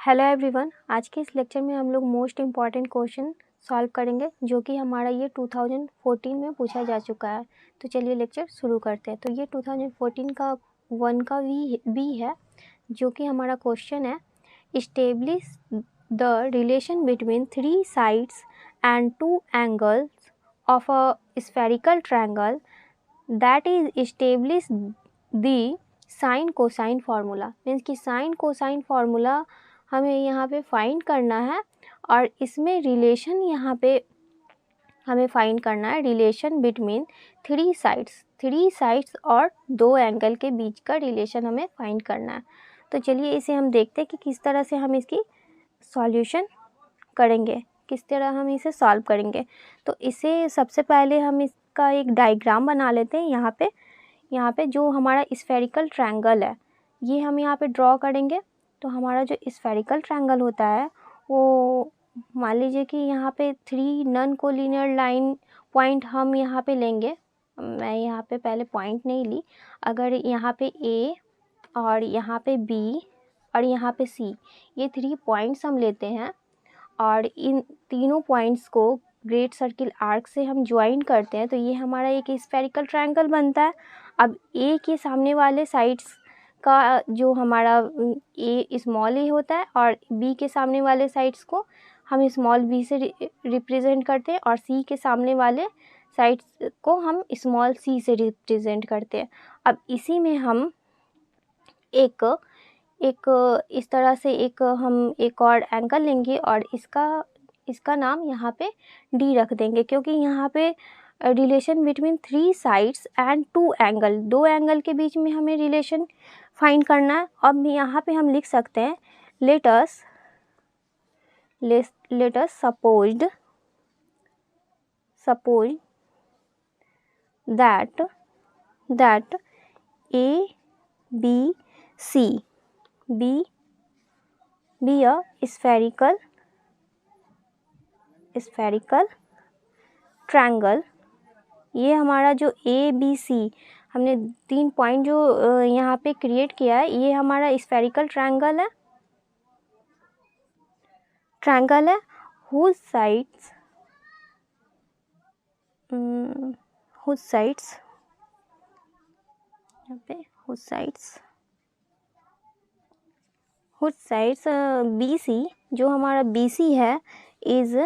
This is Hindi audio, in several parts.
हेलो एवरीवन, आज के इस लेक्चर में हम लोग मोस्ट इम्पॉर्टेंट क्वेश्चन सॉल्व करेंगे जो कि हमारा ये 2014 में पूछा जा चुका है। तो चलिए लेक्चर शुरू करते हैं। तो ये 2014 का 1 का बी है जो कि हमारा क्वेश्चन है, establish the relation between 3 sides and 2 angles of a spherical triangle that is establish the sine cosine formula. Means कि साइन कोसाइन फार्मूला हमें यहाँ पे फाइंड करना है और इसमें रिलेशन यहाँ पे हमें फाइंड करना है, रिलेशन बिटवीन 3 साइड्स और 2 एंगल के बीच का रिलेशन हमें फाइंड करना है। तो चलिए इसे हम देखते हैं कि किस तरह से हम इसकी सॉल्यूशन करेंगे, किस तरह हम इसे सॉल्व करेंगे। तो इसे सबसे पहले हम इसका एक डायग्राम बना लेते हैं। यहाँ पे जो हमारा स्फेरिकल ट्रायंगल है ये हम यहाँ पे ड्रॉ करेंगे। तो हमारा जो स्फेरिकल ट्रायंगल होता है वो मान लीजिए कि यहाँ पे 3 नॉन कोलिनियर लाइन पॉइंट हम यहाँ पे लेंगे। मैं यहाँ पे पहले पॉइंट नहीं ली। अगर यहाँ पे ए और यहाँ पे बी और यहाँ पे सी, ये 3 पॉइंट्स हम लेते हैं और इन तीनों पॉइंट्स को ग्रेट सर्किल आर्क से हम ज्वाइन करते हैं, तो ये हमारा एक स्फेरिकल ट्रायंगल बनता है। अब ए के सामने वाले साइड्स का जो हमारा ए स्मॉल ए होता है और बी के सामने वाले साइड्स को हम स्मॉल बी से रिप्रेजेंट करते हैं और सी के सामने वाले साइड्स को हम स्मॉल सी से रिप्रेजेंट करते हैं। अब इसी में हम एक इस तरह से हम एक और एंगल लेंगे और इसका नाम यहाँ पे डी रख देंगे, क्योंकि यहाँ पे relation between 3 sides and 2 angle, 2 angle के बीच में हमें रिलेशन फाइंड करना है। अब यहाँ पे हम लिख सकते हैं let us suppose that A B C be a spherical triangle। ये हमारा जो ए बी सी हमने 3 पॉइंट जो यहाँ पे क्रिएट किया है, ये हमारा स्फेरिकल ट्रायंगल है whose sides बी सी, जो हमारा बी सी है is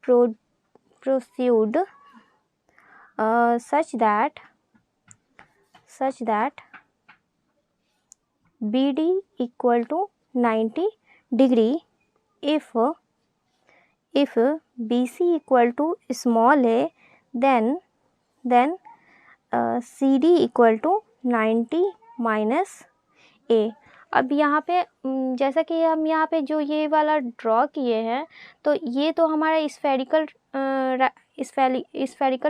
proceed such that BD equal to 90 degree if BC equal to small a then CD equal to 90 minus A। अब यहाँ पे जैसा कि हम यहाँ पे जो ये वाला ड्रॉ किए हैं, तो ये तो हमारा स्फेरिकल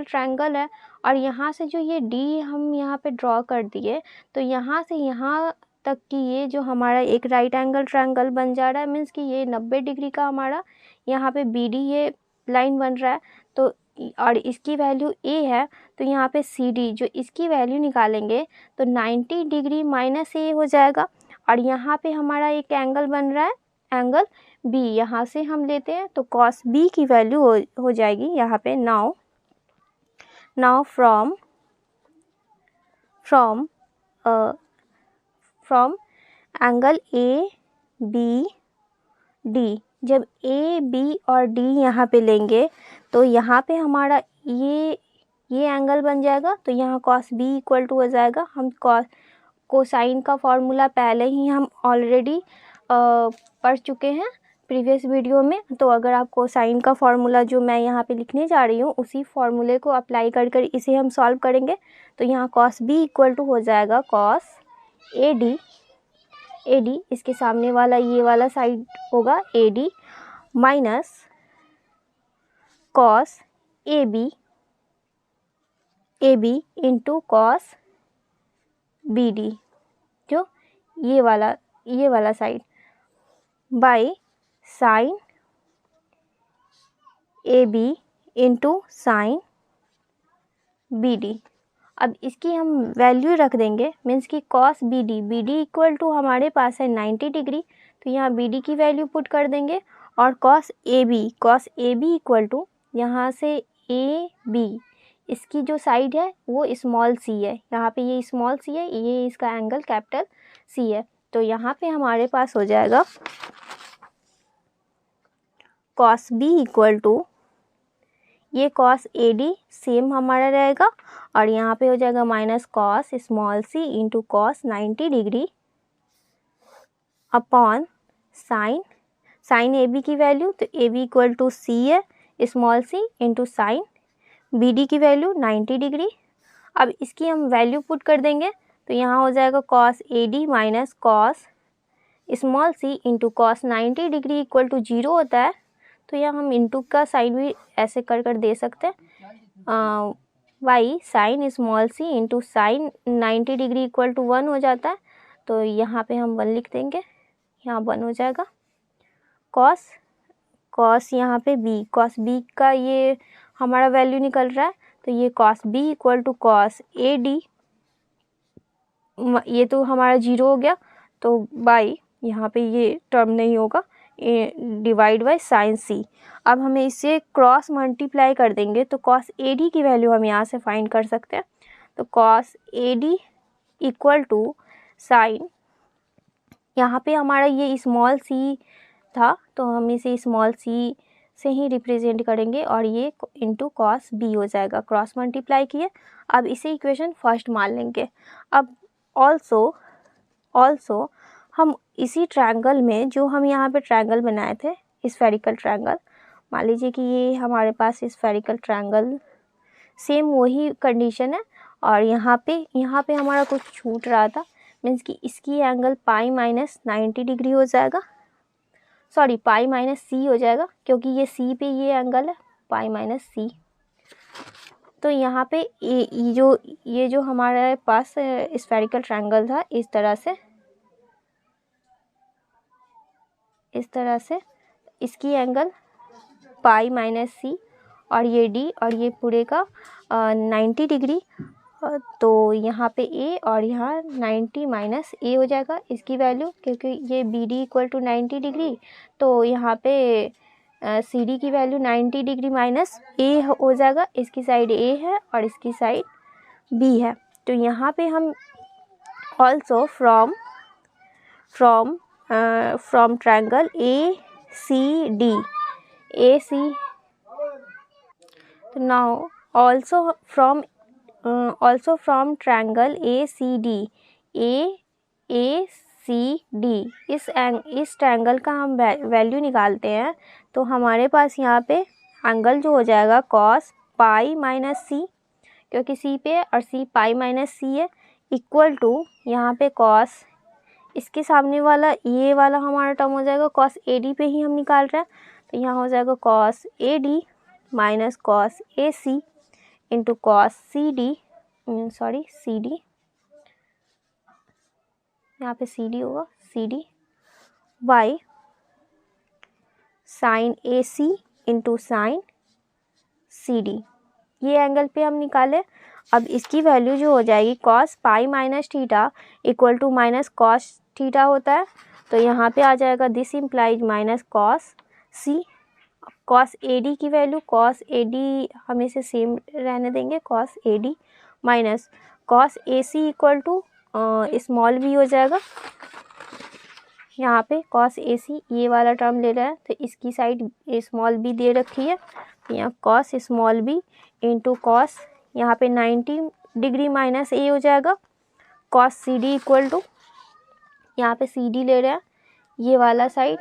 ट्रायंगल है और यहाँ से जो ये डी हम यहाँ पे ड्रॉ कर दिए, तो यहाँ से यहाँ तक की ये जो हमारा एक राइट एंगल ट्रायंगल बन जा रहा है। मीन्स कि ये 90 डिग्री का हमारा यहाँ पे बी डी ये लाइन बन रहा है। तो और इसकी वैल्यू ए है, तो यहाँ पे सी डी जो इसकी वैल्यू निकालेंगे तो 90 डिग्री माइनस ए हो जाएगा। और यहाँ पे हमारा एक एंगल बन रहा है, एंगल बी, यहाँ से हम लेते हैं तो कॉस बी की वैल्यू हो जाएगी यहाँ पे। Now from angle A B D, जब ए बी और डी यहाँ पे लेंगे तो यहाँ पे हमारा ये एंगल बन जाएगा। तो यहाँ कॉस बी इक्वल टू हो जाएगा, हम कोसाइन का फॉर्मूला पहले ही हम ऑलरेडी पढ़ चुके हैं प्रीवियस वीडियो में। तो अगर आप कोसाइन का फॉर्मूला जो मैं यहाँ पे लिखने जा रही हूँ उसी फॉर्मूले को अप्लाई कर इसे हम सॉल्व करेंगे। तो यहाँ कॉस बी इक्वल टू हो जाएगा कॉस ए डी, इसके सामने वाला ये वाला साइड होगा A D minus cos A B into cos B D, जो ये वाला side, by sine A B into sine B D. अब इसकी हम वैल्यू रख देंगे, मीन्स कि cos B D equal to हमारे पास है 90 डिग्री, तो यहाँ बी डी की वैल्यू पुट कर देंगे। और cos A B equal to यहाँ से ए बी, इसकी जो साइड है वो स्मॉल सी है, यहाँ पे ये स्मॉल सी है, ये इसका एंगल कैपिटल सी है। तो यहाँ पे हमारे पास हो जाएगा कॉस बी इक्वल टू ये कॉस ए डी सेम हमारा रहेगा, और यहाँ पे हो जाएगा minus cos small C into cos 90 degree upon sine A B की वैल्यू, तो A B equal to C है small C into sine B D की वैल्यू 90 डिग्री। अब इसकी हम वैल्यू पुट कर देंगे, तो यहाँ हो जाएगा cos A D minus cos small C into cos 90 degree equal to 0 होता है। तो यहाँ हम इंटू का साइन भी ऐसे कर दे सकते हैं, y sine small C into sine 90 degree equal to 1 हो जाता है। तो यहाँ पे हम 1 लिख देंगे, यहाँ 1 हो जाएगा। कॉस यहाँ पे बी, कॉस बी का ये हमारा वैल्यू निकल रहा है, तो ये cos B equal to cos A D, ये तो हमारा 0 हो गया, तो बाई यहाँ पे ये टर्म नहीं होगा, डिवाइड बाई साइन सी। अब हमें इसे क्रॉस मल्टीप्लाई कर देंगे, तो कॉस ए डी की वैल्यू हम यहाँ से फाइंड कर सकते हैं। तो cos A D equal to sine, यहाँ पे हमारा ये स्मॉल सी था, तो हम इसे स्मॉल सी से ही रिप्रेजेंट करेंगे, और ये इंटू कॉस बी हो जाएगा, क्रॉस मल्टीप्लाई किए। अब इसे इक्वेशन फर्स्ट मान लेंगे। अब ऑल्सो हम इसी ट्रायंगल में, जो हम यहाँ पे ट्रायंगल बनाए थे स्फेरिकल ट्रायंगल, मान लीजिए कि ये हमारे पास स्फेरिकल ट्रायंगल सेम वही कंडीशन है, और यहाँ पे हमारा कुछ छूट रहा था, मीन्स कि इसकी एंगल पाई माइनस 90 डिग्री हो जाएगा, सॉरी पाई माइनस सी हो जाएगा, क्योंकि ये सी पे ये एंगल है पाई माइनस सी। तो यहाँ पे ये जो हमारे पास स्फेरिकल ट्रायंगल था, इस तरह से इसकी एंगल पाई माइनस सी, और ये डी, और ये पूरे का 90 डिग्री, तो यहाँ पे ए और यहाँ 90 माइनस ए हो जाएगा इसकी वैल्यू, क्योंकि ये B D equal to 90 degree, तो यहाँ पे सी डी की वैल्यू 90 डिग्री माइनस ए हो जाएगा, इसकी साइड ए है और इसकी साइड बी है। तो यहाँ पे हम also from triangle A C D, now also from triangle ACD, इस ट्रायंगल का हम वैल्यू निकालते हैं, तो हमारे पास यहाँ पे एंगल जो हो जाएगा कॉस पाई माइनस सी, क्योंकि सी पे और सी पाई माइनस सी है, इक्वल टू यहाँ पे कॉस, इसके सामने वाला ये वाला हमारा टर्म हो जाएगा कॉस ए डी पे ही हम निकाल रहे हैं, तो यहाँ हो जाएगा cos A D minus cos A C into cos C D, यहाँ पे सी डी होगा, C D by sine A C into sine C D, ये एंगल पे हम निकाले। अब इसकी वैल्यू जो हो जाएगी cos pi minus theta equal to minus cos theta होता है, तो यहाँ पे आ जाएगा this implies minus cos C. Cos A D की वैल्यू, कॉस ए डी हम इसे सेम रहने देंगे, cos A D minus cos A C equal to small B हो जाएगा, यहाँ पे कॉस ए सी ये वाला टर्म ले रहा है, तो इसकी साइड स्मॉल बी दे रखी है, यहाँ cos small B into cos यहाँ पे 90 डिग्री माइनस ए हो जाएगा, cos C D equal to यहाँ पे सी डी ले रहे हैं ये वाला साइड,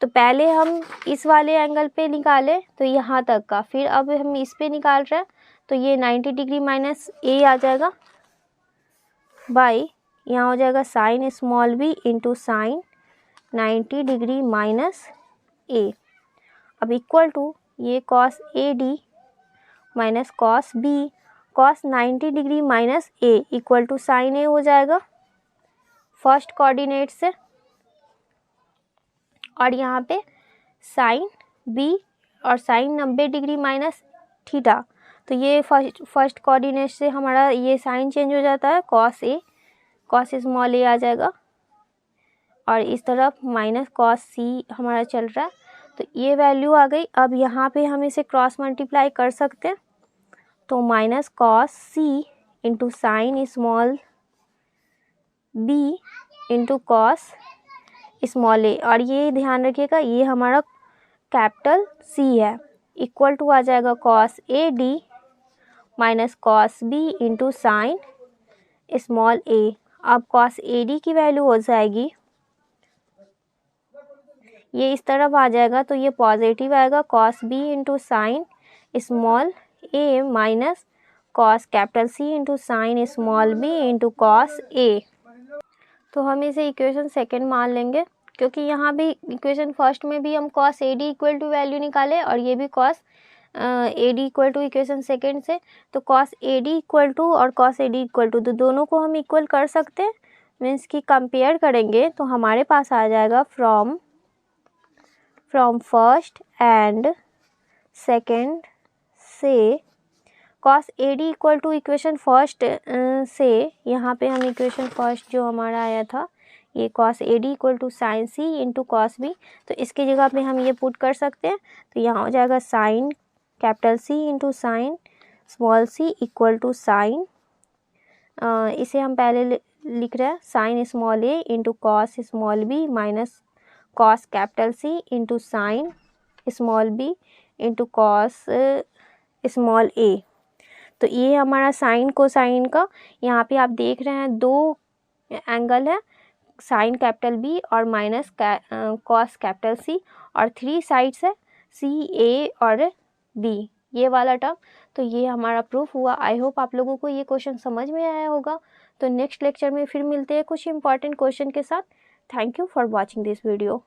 तो पहले हम इस वाले एंगल पे निकाले तो यहाँ तक का, फिर अब हम इस पे निकाल रहे हैं, तो ये 90 डिग्री माइनस ए आ जाएगा, बाई यहाँ हो जाएगा sine small B into sine 90 degree minus A, अब इक्वल टू ये cos A D minus cos B, cos 90 degree minus A equal to sine A हो जाएगा फर्स्ट कोऑर्डिनेट से, और यहाँ पे साइन बी और साइन 90 डिग्री माइनस थीटा, तो ये फर्स्ट कोऑर्डिनेट से हमारा ये साइन चेंज हो जाता है, कॉस स्मॉल a आ जाएगा और इस तरफ माइनस कॉस सी हमारा चल रहा है। तो ये वैल्यू आ गई। अब यहाँ पे हम इसे क्रॉस मल्टीप्लाई कर सकते हैं, तो minus cos C into sine small B into cos small A, और ये ध्यान रखिएगा ये हमारा कैपिटल सी है, इक्वल टू आ जाएगा cos A D minus cos B into sine small A. अब कॉस ए डी की वैल्यू हो जाएगी, ये इस तरफ आ जाएगा तो ये पॉजिटिव आएगा, cos B into sine small A minus cos capital C into sine small B into cos A. तो हम इसे इक्वेशन सेकंड मान लेंगे, क्योंकि यहाँ भी इक्वेशन फर्स्ट में भी हम cos A D equal to value निकाले और ये भी cos A D equal to equation second से। तो cos A D equal to और cos A D equal to, तो दोनों को हम इक्वल कर सकते हैं, मीन्स कि कंपेयर करेंगे तो हमारे पास आ जाएगा फ्रॉम फर्स्ट एंड सेकेंड से cos A D equal to equation first से, यहाँ पे हम इक्वेशन फर्स्ट जो हमारा आया था ये cos A D equal to sine C into cos B, तो इसकी जगह पे हम ये पुट कर सकते हैं। तो यहाँ हो जाएगा sine capital C into sine small C equal to sine, इसे हम पहले लिख रहे हैं sine small A into cos small B minus cos capital C into sine small B into cos small A. तो ये हमारा साइन कोसाइन का, यहाँ पे आप देख रहे हैं दो एंगल है, साइन कैपिटल बी और माइनस कॉस कैपिटल सी, और थ्री साइड्स है सी ए और बी, ये वाला टर्म। तो ये हमारा प्रूफ हुआ। आई होप आप लोगों को ये क्वेश्चन समझ में आया होगा। तो नेक्स्ट लेक्चर में फिर मिलते हैं कुछ इंपॉर्टेंट क्वेश्चन के साथ। Thank you for watching this video.